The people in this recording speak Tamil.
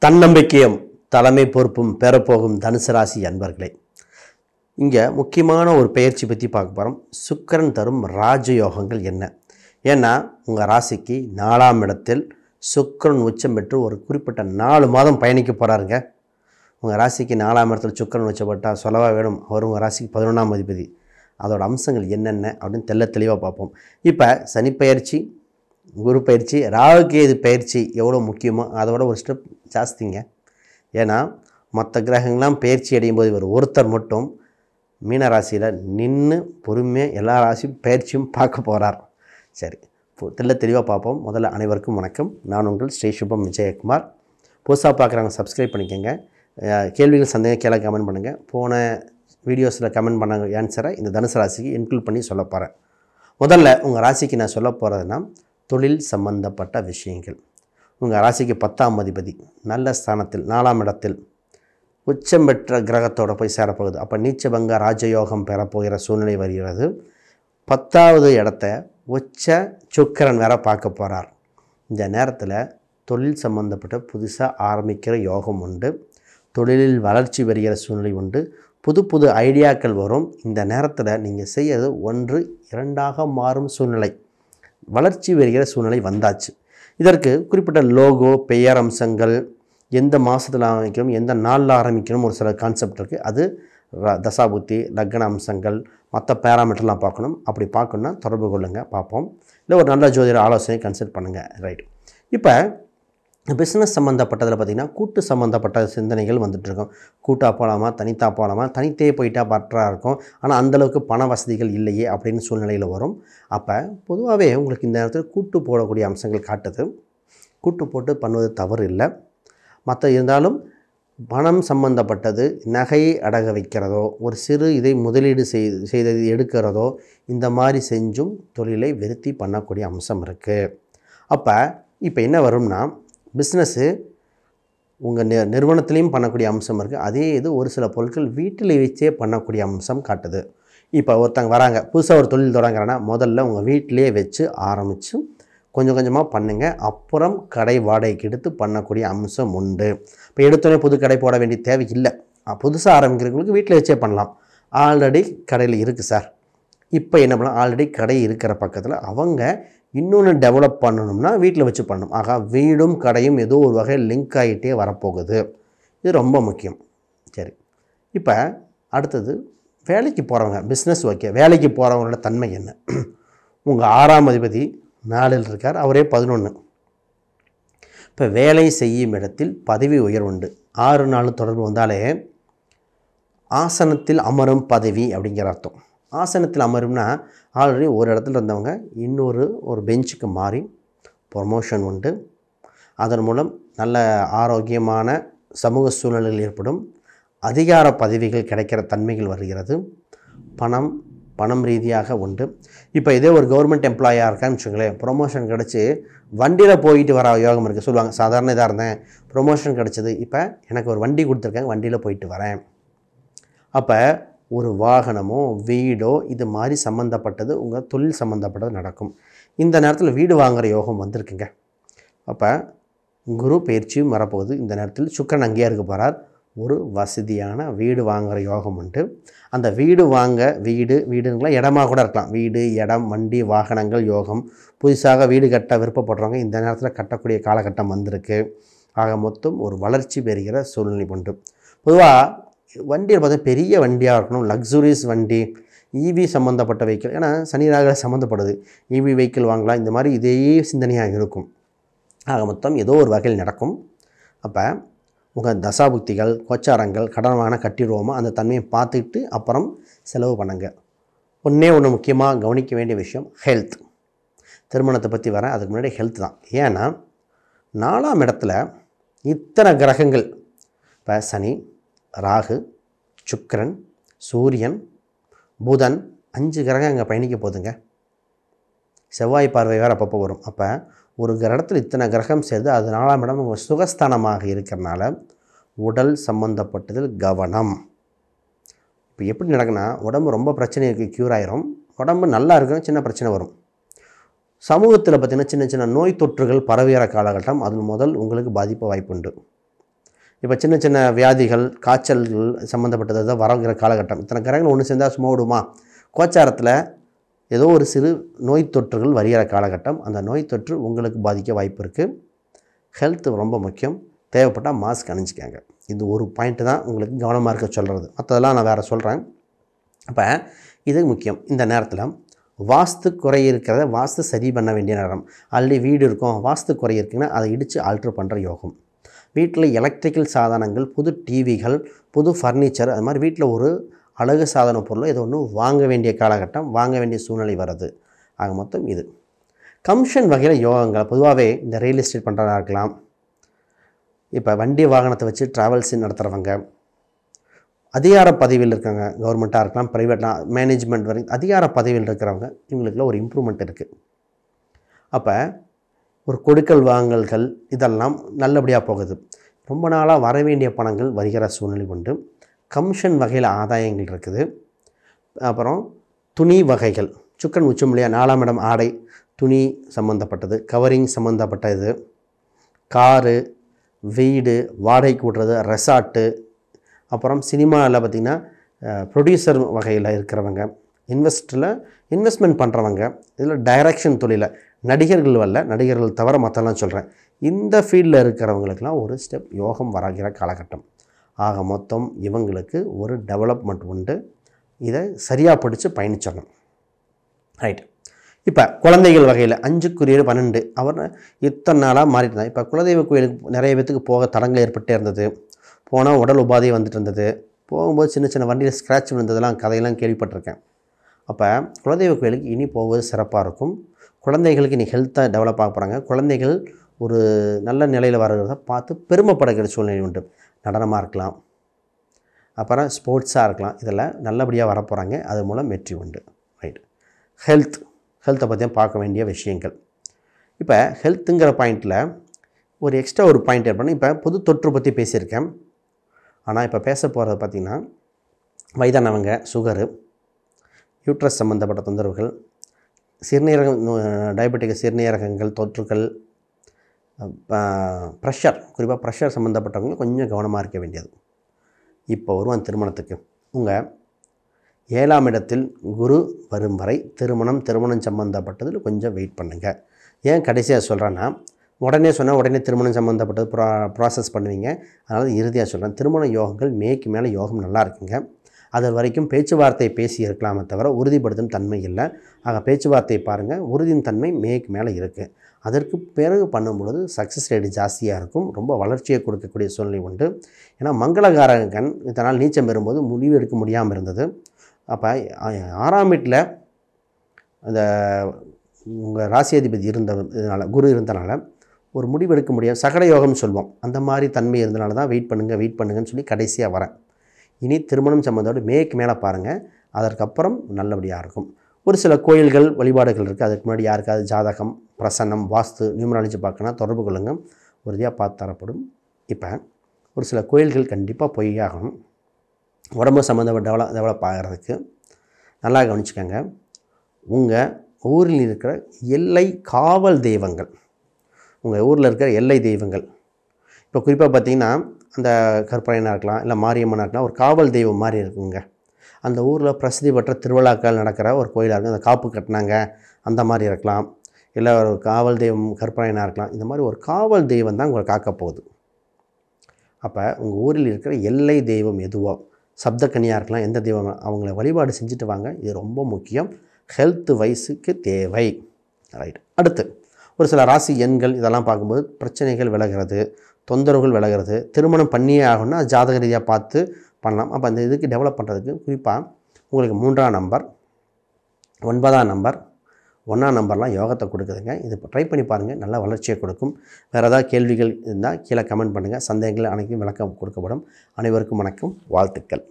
தன்னம்பிக்கையும் தலைமை பொறுப்பும் பெறப்போகும் தனுசு ராசி அன்பர்களே, இங்கே முக்கியமான ஒரு பெயர்ச்சி பற்றி பார்க்க போகிறோம். சுக்கிரன் தரும் ராஜயோகங்கள் என்ன? ஏன்னா உங்கள் ராசிக்கு 4ஆம் இடத்தில் சுக்கிரன் உச்சம் பெற்று ஒரு குறிப்பிட்ட 4 மாதம் பயணிக்க போகிறாருங்க. உங்கள் ராசிக்கு 4ஆம் இடத்தில் சுக்கிரன் உச்சப்பட்டால் சொல்லவா வேணும்? அவர் உங்கள் ராசிக்கு 11ஆம் அதிபதி. அதோட அம்சங்கள் என்னென்ன அப்படின்னு தெளிவாக பார்ப்போம். இப்போ சனி பயிற்சி, குரு பயிற்சி, ராகு கேது பயிற்சி எவ்வளோ முக்கியமோ அதோட ஒரு ஸ்டெப் ஜாஸ்திங்க. ஏன்னா மற்ற கிரகங்கள்லாம் பயிற்சி அடையும் போது இவர் ஒருத்தர் மட்டும் மீன ராசியில் நின்று பொறுமையாக எல்லா ராசியும் பயிற்சியும் பார்க்க போகிறார். சரி, தெளிவாக பார்ப்போம். முதல்ல அனைவருக்கும் வணக்கம். நான் உங்கள் ஸ்ரீ சுபம் விஜயகுமார். புதுசாக பார்க்குறவங்க சப்ஸ்கிரைப் பண்ணிக்கோங்க. கேள்விகள் சந்தேகம் கேள்வி கமெண்ட் பண்ணுங்கள். போன வீடியோஸில் கமெண்ட் பண்ண ஆன்சரை இந்த தனுசு ராசிக்கு இன்க்ளூட் பண்ணி சொல்ல போகிறேன். முதல்ல உங்கள் ராசிக்கு நான் சொல்ல போகிறதுனா தொழில் சம்பந்தப்பட்ட விஷயங்கள். உங்கள் ராசிக்கு 10ஆம் அதிபதி நல்ல ஸ்தானத்தில் 4ஆம் இடத்தில் உச்சம் பெற்ற கிரகத்தோடு போய் சேரப்போகுது. அப்போ நீச்சபங்க ராஜயோகம் பெறப்போகிற சூழ்நிலை வருகிறது. 10வது இடத்த உச்ச சுக்கிரன் வேற பார்க்க போகிறார். இந்த நேரத்தில் தொழில் சம்பந்தப்பட்ட புதுசாக ஆரம்பிக்கிற யோகம் உண்டு. தொழிலில் வளர்ச்சி வருகிற சூழ்நிலை உண்டு. புது புது ஐடியாக்கள் வரும். இந்த நேரத்தில் நீங்கள் செய்யறது 1 2ஆக மாறும் சூழ்நிலை, வளர்ச்சி வருகிற சூழ்நிலை வந்தாச்சு. இதற்கு குறிப்பிட்ட லோகோ, பெயர் அம்சங்கள், எந்த மாதத்தில் ஆரம்பிக்கணும், எந்த நாளில் ஆரம்பிக்கணும், ஒரு சில கான்செப்ட் இருக்குது. அது தசாபுத்தி, லக்ன அம்சங்கள், மற்ற பேராமீட்டர்லாம் பார்க்கணும். அப்படி பார்க்கணுன்னா தொடர்பு கொள்ளுங்கள், பார்ப்போம். இல்லை ஒரு நல்ல ஜோதிடர் ஆலோசனை கன்சல்ட் பண்ணுங்கள். ரைட். இப்போ பிஸ்னஸ் சம்மந்தப்பட்டதில் பார்த்திங்கன்னா கூட்டு சம்மந்தப்பட்ட சிந்தனைகள் வந்துட்டுருக்கும். கூட்டாக போகலாமா, தனித்தாக போகலாமா, தனித்தே போயிட்டால் பற்றாக இருக்கும். ஆனால் அந்தளவுக்கு பண வசதிகள் இல்லையே அப்படின்னு சூழ்நிலையில் வரும். அப்போ பொதுவாகவே உங்களுக்கு இந்த நேரத்தில் கூட்டு போடக்கூடிய அம்சங்கள் காட்டுது. கூட்டு போட்டு பண்ணுவது தவறு இல்லை. மற்ற இருந்தாலும் பணம் சம்பந்தப்பட்டது, நகையை அடக வைக்கிறதோ, ஒரு சிறு இதை முதலீடு செய்தது எடுக்கிறதோ, இந்த மாதிரி செஞ்சும் தொழிலை விருத்தி பண்ணக்கூடிய அம்சம் இருக்குது. அப்போ இப்போ என்ன வரும்னா, பிஸ்னஸ்ஸு உங்கள் நிறுவனத்துலேயும் பண்ணக்கூடிய அம்சம் இருக்குது. அதே இது ஒரு சில பொருட்கள் வீட்டில் வச்சே பண்ணக்கூடிய அம்சம் காட்டுது. இப்போ ஒருத்தங்க வராங்க, புதுசாக ஒரு தொழில் தொடங்குறேன்னா முதல்ல உங்கள் வீட்டிலேயே வச்சு ஆரம்பித்து கொஞ்சம் கொஞ்சமாக பண்ணுங்கள். அப்புறம் கடை வாடகைக்கு எடுத்து பண்ணக்கூடிய அம்சம் உண்டு. இப்போ எடுத்தோடனே புது கடை போட வேண்டிய தேவை இல்லை. புதுசாக ஆரம்பிக்கிறவங்களுக்கு வீட்டில் வச்சே பண்ணலாம். ஆல்ரெடி கடையில் இருக்குது சார். இப்போ என்ன பண்ணலாம், ஆல்ரெடி கடை இருக்கிற பக்கத்தில் அவங்க இன்னொன்று டெவலப் பண்ணணும்னா வீட்டில் வச்சு பண்ணணும். ஆகா, வீடும் கடையும் ஏதோ ஒரு வகையில் லிங்க் ஆகிட்டே வரப்போகுது. இது ரொம்ப முக்கியம். சரி, இப்போ அடுத்தது வேலைக்கு போகிறவங்க, பிஸ்னஸ் ஓகே, வேலைக்கு போகிறவங்களோட தன்மை என்ன? உங்கள் 6ஆம் அதிபதி 4ல் இருக்கார், அவரே 11. இப்போ வேலை செய்யும் இடத்தில் பதவி உயர்வுண்டு. 6 4 தொடர்பு வந்தாலே ஆசனத்தில் அமரும் பதவி அப்படிங்கிற அர்த்தம். ஆசனத்தில் அமரும்னா ஆல்ரெடி ஒரு இடத்துல இருந்தவங்க ஒரு பெஞ்சுக்கு மாறி ப்ரொமோஷன் உண்டு. அதன் மூலம் நல்ல ஆரோக்கியமான சமூக சூழ்நிலைகள் ஏற்படும். அதிகார பதவிகள் கிடைக்கிற தன்மைகள் வருகிறது. பணம் ரீதியாக உண்டு. இப்போ இதே ஒரு கவர்மெண்ட் எம்ப்ளாயாக இருக்கான்னு வச்சுங்களேன், ப்ரொமோஷன் கிடச்சி வண்டியில் போயிட்டு வர யோகம் இருக்குது. சொல்லுவாங்க, சாதாரண இதாக இருந்தேன், ப்ரொமோஷன் கிடச்சிது, இப்போ எனக்கு ஒரு வண்டி கொடுத்துருக்காங்க, வண்டியில் போயிட்டு வரேன். அப்போ ஒரு வாகனமோ வீடோ இது மாதிரி சம்மந்தப்பட்டது உங்கள் தொழில் சம்மந்தப்பட்டது நடக்கும். இந்த நேரத்தில் வீடு வாங்குகிற யோகம் வந்திருக்குங்க. அப்போ குரு பயிற்சியும் வரப்போகுது. இந்த நேரத்தில் சுக்கிரன் அங்கேயே இருக்க போகிறார். ஒரு வசதியான வீடு வாங்குகிற யோகம் உண்டு. அந்த வீடு வாங்க வீடுங்களாம் இடமாக கூட இருக்கலாம். வீடு, இடம், வண்டி, வாகனங்கள் யோகம். புதுசாக வீடு கட்ட விருப்பப்படுறவங்க இந்த நேரத்தில் கட்டக்கூடிய காலகட்டம் வந்திருக்கு. ஆக மொத்தம் ஒரு வளர்ச்சி பெறுகிற சூழ்நிலை உண்டு. பொதுவாக வண்டியில் பார்த்தா பெரிய வண்டியாக இருக்கணும், லக்ஸுரியஸ் வண்டி, ஈவி சம்மந்தப்பட்ட வெஹிக்கிள். ஏன்னா சனிராக சம்மந்தப்படுது. ஈவி வெஹிக்கிள் வாங்கலாம். இந்த மாதிரி இதே சிந்தனையாக இருக்கும். ஆக மொத்தம் ஏதோ ஒரு வகையில் நடக்கும். அப்போ உங்கள் தசாபுக்திகள், கோச்சாரங்கள், கடனான கட்டிடுவோமோ அந்த தன்மையை பார்த்துக்கிட்டு அப்புறம் செலவு பண்ணுங்க. ஒன்று முக்கியமாக கவனிக்க வேண்டிய விஷயம் ஹெல்த். திருமணத்தை பற்றி வரேன், அதுக்கு முன்னாடி ஹெல்த் தான். ஏன்னா 4ஆம் இடத்துல இத்தனை கிரகங்கள், இப்போ சனி, ராகு, சுக்கிரன், சூரியன், புதன், 5 கிரகம் அங்கே பயணிக்க போகுதுங்க. செவ்வாய் பார்வை வேறு அப்பப்போ வரும். அப்போ ஒரு இடத்துல இத்தனை கிரகம் சேர்ந்து அது 4ஆம் இடம் உங்கள் சுகஸ்தானமாக இருக்கிறனால உடல் சம்பந்தப்பட்டதில் கவனம். இப்போ எப்படி நடக்குன்னா, உடம்பு ரொம்ப பிரச்சனை இருக்குது, க்யூர் ஆயிரும். உடம்பு நல்லா இருக்குன்னு சின்ன பிரச்சனை வரும். சமூகத்தில் பார்த்திங்கன்னா சின்ன சின்ன நோய் தொற்றுகள் பரவுகிற காலகட்டம். அதில் முதல் உங்களுக்கு பாதிப்பு வாய்ப்புண்டு. இப்போ சின்ன சின்ன வியாதிகள், காய்ச்சல்கள் சம்மந்தப்பட்டது தான் வரங்கிற காலகட்டம். இத்தனை கிரகங்கள் ஒன்று சேர்ந்தால் சும்மா விடுமா? கோச்சாரத்தில் ஏதோ ஒரு சிறு நோய் தொற்றுகள் வருகிற காலகட்டம். அந்த நோய் தொற்று உங்களுக்கு பாதிக்க வாய்ப்பு இருக்குது. ஹெல்த்து ரொம்ப முக்கியம். தேவைப்பட்டால் மாஸ்க் அணிஞ்சிக்கங்க. இது ஒரு பாயிண்ட்டு தான் உங்களுக்கு கவனமாக இருக்க சொல்கிறது. மற்றதெல்லாம் நான் வேறு சொல்கிறேன். அப்போ இது முக்கியம். இந்த நேரத்தில் வாஸ்து குறை இருக்கிறத வாஸ்து சரி பண்ண வேண்டிய நேரம். ஆல்ரெடி வீடு இருக்கும், வாஸ்து குறை இருக்குன்னா அதை இடித்து ஆல்ட்ரு பண்ணுற யோகம். வீட்டில் எலக்ட்ரிக்கல் சாதனங்கள், புது டிவிகள், புது ஃபர்னிச்சர், அது மாதிரி வீட்டில் ஒரு அழகு சாதன பொருள் ஏதோ ஒன்று வாங்க வேண்டிய காலகட்டம், வாங்க வேண்டிய சூழ்நிலை வருது. ஆக மொத்தம் இது கமிஷன் வகையில் யோகங்கள். பொதுவாகவே இந்த ரியல் எஸ்டேட் பண்ணுறதா இருக்கலாம், இப்போ வண்டி வாகனத்தை வச்சு ட்ராவல்ஸ் நடத்துகிறவங்க, அதிகார பதவியில் இருக்காங்க, கவர்மெண்ட்டாக இருக்கலாம், ப்ரைவேட்லாம், மேனேஜ்மெண்ட் வரைக்கும் அதிகார பதவியில் இருக்கிறவங்க, இவங்களுக்குலாம் ஒரு இம்ப்ரூவ்மெண்ட் இருக்குது. அப்போ ஒரு கொடுக்கல் வாங்கல்கள் இதெல்லாம் நல்லபடியாக போகுது. ரொம்ப நாளாக வர வேண்டிய பணங்கள் வருகிற சூழ்நிலை உண்டு. கமிஷன் வகையில் ஆதாயங்கள் இருக்குது. அப்புறம் துணி வகைகள், சுக்கரன் உச்சம் இல்லையா, 4ஆம் இடம் ஆடை, துணி சம்மந்தப்பட்டது, கவரிங் சம்மந்தப்பட்டது, காரு, வீடு வாடகைக்கு விடுறது, ரெசார்ட்டு, அப்புறம் சினிமாவில் பார்த்திங்கன்னா ப்ரொடியூசர் வகையில் இருக்கிறவங்க, இன்வெஸ்ட்மெண்ட் பண்ணுறவங்க, இதில் டைரக்ஷன் தொழிலில் நடிகர்கள் வரல, நடிகர்கள் தவிர மற்றெல்லாம் சொல்கிறேன். இந்த ஃபீல்டில் இருக்கிறவங்களுக்கெல்லாம் ஒரு ஸ்டெப் யோகம் வராகிற காலகட்டம். ஆக மொத்தம் இவங்களுக்கு ஒரு டெவலப்மெண்ட் உண்டு. இதை சரியாக படித்து பயணிச்சிடணும். ரைட். இப்போ குழந்தைகள் வகையில் 5க்குரிய 12 அவர் இத்தனை நாளாக மாறிட்டு இருந்தாங்க. இப்போ குலதெய்வ கோயிலுக்கு நிறைய பேத்துக்கு போக தடங்கள் ஏற்பட்டே இருந்தது. போனால் உடல் உபாதை வந்துட்டு இருந்தது. போகும்போது சின்ன சின்ன வண்டியில் ஸ்க்ராட்ச் விழுந்ததெல்லாம் கதையெல்லாம் கேள்விப்பட்டிருக்கேன். அப்போ குலதெய்வ கோயிலுக்கு இனி போவது சிறப்பாக இருக்கும். குழந்தைகளுக்கு இனி ஹெல்த்தாக டெவலப் ஆக போகிறாங்க. குழந்தைகள் ஒரு நல்ல நிலையில் வர்றதை பார்த்து பெருமைப்படுகிற சூழ்நிலை உண்டு. நடனமாக இருக்கலாம், அப்புறம் ஸ்போர்ட்ஸாக இருக்கலாம், இதெல்லாம் நல்லபடியாக வரப்போகிறாங்க. அது மூலம் வெற்றி உண்டு. ரைட். ஹெல்த்தை பற்றியும் பார்க்க வேண்டிய விஷயங்கள். இப்போ ஹெல்த்துங்கிற பாயிண்டில் ஒரு எக்ஸ்ட்ரா ஒரு பாயிண்ட் ஏற்படும். இப்போ பொது தொற்று பற்றி பேசியிருக்கேன். ஆனால் இப்போ பேச போகிறது பார்த்திங்கன்னா வயதானவங்க, சுகரு, யூட்ரஸ் சம்மந்தப்பட்ட தொந்தரவுகள், சிறுநீரகம், டயபெட்டிக் சிறுநீரகங்கள் தொற்றுகள், ப்ரெஷர், குறிப்பாக ப்ரெஷர் சம்மந்தப்பட்டவங்க கொஞ்சம் கவனமாக இருக்க வேண்டியது. இப்போ வருவான் திருமணத்துக்கு. உங்கள் 7ஆம் இடத்தில் குரு வரும் வரை திருமணம் சம்மந்தப்பட்டதில் கொஞ்சம் வெயிட் பண்ணுங்கள். ஏன் கடைசியாக சொல்கிறேன்னா, உடனே சொன்னால் உடனே திருமணம் சம்மந்தப்பட்டது ப்ராசஸ் பண்ணுவீங்க. அதனால் இறுதியாக சொல்கிறேன், திருமண யோகங்கள் மேற்கு மேலே யோகம் நல்லா இருக்குங்க. அது வரைக்கும் பேச்சுவார்த்தை பேசி இருக்கலாமே தவிர உறுதிப்படுத்தும் தன்மை இல்லை. ஆக பேச்சுவார்த்தையை பாருங்கள், உறுதியின் தன்மை மேற்கு மேலே இருக்குது. அதற்கு பிறகு பண்ணும்பொழுது சக்ஸஸ் ரேட்டு ஜாஸ்தியாக இருக்கும். ரொம்ப வளர்ச்சியை கொடுக்கக்கூடிய சூழ்நிலை உண்டு. ஏன்னா மங்களகாரகன் இதனால் நீச்சம் பெறும்போது முடிவு எடுக்க முடியாமல் இருந்தது. அப்போ 6ஆம் வீட்டில் அந்த உங்கள் ராசியாதிபதி இருந்ததுனால, குரு இருந்தனால ஒரு முடிவு எடுக்க முடியாது. சகட யோகம்னு சொல்லுவோம். அந்த மாதிரி தன்மை இருந்தனால தான் வெயிட் பண்ணுங்கன்னு சொல்லி கடைசியாக வரேன். இனி திருமணம் சம்மந்தோடு மேற்கு மேலே பாருங்கள். அதற்கப்புறம் நல்லபடியாக இருக்கும். ஒரு சில கோயில்கள் வழிபாடுகள் இருக்குது. அதுக்கு முன்னாடி யாருக்காவது ஜாதகம், பிரசன்னம், வாஸ்து, நியூமராலஜி பார்க்கணும், தொடர்பு கொள்ளுங்கள், உறுதியாக பார்த்து தரப்படும். இப்போ ஒரு சில கோயில்கள் கண்டிப்பாக போய் ஆகணும். உடம்பு சம்மந்தப்பட்ட டெவலப் ஆகிறதுக்கு நல்லா கவனிச்சுக்கோங்க. உங்கள் ஊரில் இருக்கிற எல்லை காவல் தெய்வங்கள், உங்கள் ஊரில் இருக்கிற எல்லை தெய்வங்கள், இப்போ குறிப்பாக பார்த்திங்கன்னா அந்த கற்பனையாக இருக்கலாம், இல்லை மாரியம்மனாக இருக்கலாம், ஒரு காவல் தெய்வம் மாதிரி இருக்குங்க. அந்த ஊரில் பிரசித்தி பெற்ற திருவிழாக்கள் நடக்கிற ஒரு கோயிலாக இருக்கும். அந்த காப்பு கட்டினாங்க அந்த மாதிரி இருக்கலாம், இல்லை ஒரு காவல் தெய்வம் கற்பனையாக இருக்கலாம். இந்த மாதிரி ஒரு காவல் தெய்வம் தான் உங்களை காக்க போகுது. அப்போ உங்கள் ஊரில் இருக்கிற எல்லை தெய்வம் எதுவோ, சப்தக்கனியாக இருக்கலாம், எந்த தெய்வம், அவங்கள வழிபாடு செஞ்சுட்டு வாங்க. இது ரொம்ப முக்கியம். ஹெல்த் வைஸுக்கு தேவை. ரைட். அடுத்து ஒரு சில ராசி எண்கள் இதெல்லாம் பார்க்கும்போது பிரச்சனைகள் விலகிறது, தொந்தரவுகள் விலகிறது. திருமணம் பண்ணியே ஆகணும்னா ஜாதக ரீதியாக பார்த்து பண்ணலாம். அப்போ அந்த இதுக்கு டெவலப் பண்ணுறதுக்கு குறிப்பாக உங்களுக்கு 3ஆம் நம்பர், 9ஆம் நம்பர், 1ஆம் நம்பர்லாம் யோகத்தை கொடுக்குதுங்க. இது ட்ரை பண்ணி பாருங்கள், நல்ல வளர்ச்சியை கொடுக்கும். வேறு ஏதாவது கேள்விகள் இருந்தால் கீழே கமெண்ட் பண்ணுங்கள். சந்தேகங்கள் அனைத்தும் விளக்கம் கொடுக்கப்படும். அனைவருக்கும் வணக்கம், வாழ்த்துக்கள்.